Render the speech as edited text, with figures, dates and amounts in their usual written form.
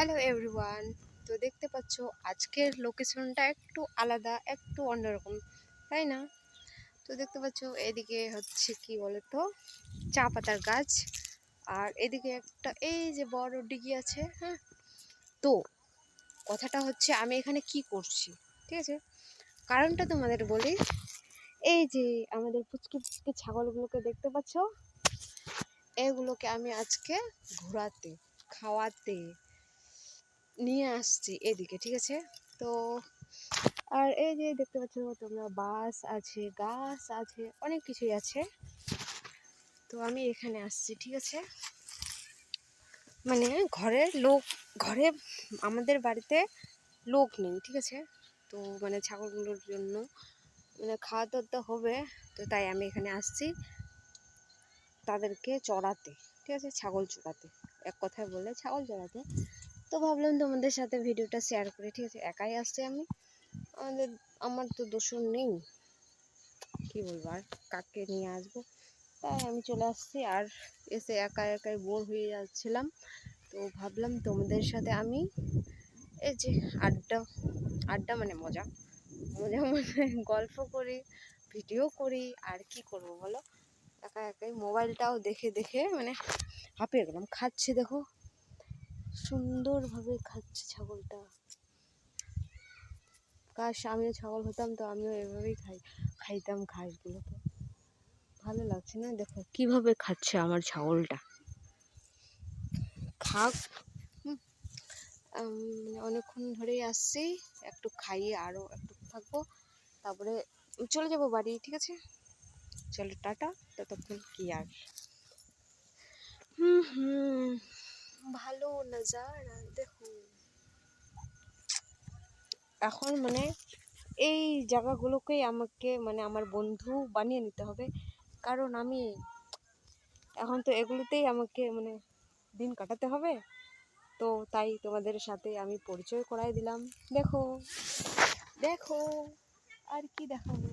Hello everyone. তো দেখতে পাচ্ছ আজকের লোকেশনটা একটু আলাদা, একটু অন্যরকম, তাই না? তো দেখতে পাচ্ছ এদিকে হচ্ছে কি বলতো, চা পাতার গাছ, আর এদিকে একটা এই যে বড় ডিগি আছে। হ্যাঁ, তো কথাটা হচ্ছে আমি এখানে কি করছি, ঠিক আছে? কারণটা তোমাদের বলি। এই যে আমাদের পুচকি পুচকি ছাগলগুলোকে দেখতে পাচ্ছ, এগুলোকে আমি আজকে ঘোরাতে, খাওয়াতে নিয়ে আসছি এদিকে, ঠিক আছে? তো আর এই যে দেখতে পাচ্ছ তোমরা, বাস আছে, গাছ আছে, অনেক কিছুই আছে। তো আমি এখানে আসছি, ঠিক আছে? মানে ঘরে আমাদের বাড়িতে লোক নেই, ঠিক আছে? তো মানে ছাগলগুলোর জন্য মানে খাওয়া দাওয়া হবে, তো তাই আমি এখানে আসছি তাদেরকে চড়াতে, ঠিক আছে? ছাগল চড়াতে, এক কথায় বলে ছাগল চড়াতে। তো ভাবলাম তোমাদের সাথে ভিডিওটা শেয়ার করি, ঠিক আছে? একাই আসছি আমি, আমার তো দোষর নেই, কি বলবো, আর কাকে নিয়ে আসবো? তাই আমি চলে আসছি, আর এসে একা একাই বোর হয়ে যাচ্ছিলাম। তো ভাবলাম তোমাদের সাথে আমি এই যে আড্ডা আড্ডা মানে মজা মজা মানে গল্প করি, ভিডিও করি, আর কি করব বলো? একা একাই মোবাইলটাও দেখে দেখে মানে হাঁপিয়ে গেলাম। খাচ্ছে দেখো, সুন্দরভাবে খাচ্ছে ছাগলটা। কাশ আমিও ছাগল হতাম, তো আমিও এভাবেই খাইতাম ঘাসগুলো। তো ভালো লাগছে না? দেখো কিভাবে খাচ্ছে আমার ছাগলটা। খাক। অনেকক্ষণ ধরেই আসছি, একটু খাইয়ে আরও একটু থাকবো, তারপরে চলে যাব বাড়ি, ঠিক আছে? চলো টাটা, ততক্ষণ কি আর। ভালো নজারা দেখো। এখন মানে এই জায়গাগুলোকেই আমাকে মানে আমার বন্ধু বানিয়ে নিতে হবে, কারণ আমি এখন তো এগুলোতেই আমাকে মানে দিন কাটাতে হবে। তো তাই তোমাদের সাথে আমি পরিচয় করাই দিলাম। দেখো দেখো, আর কি দেখাবো।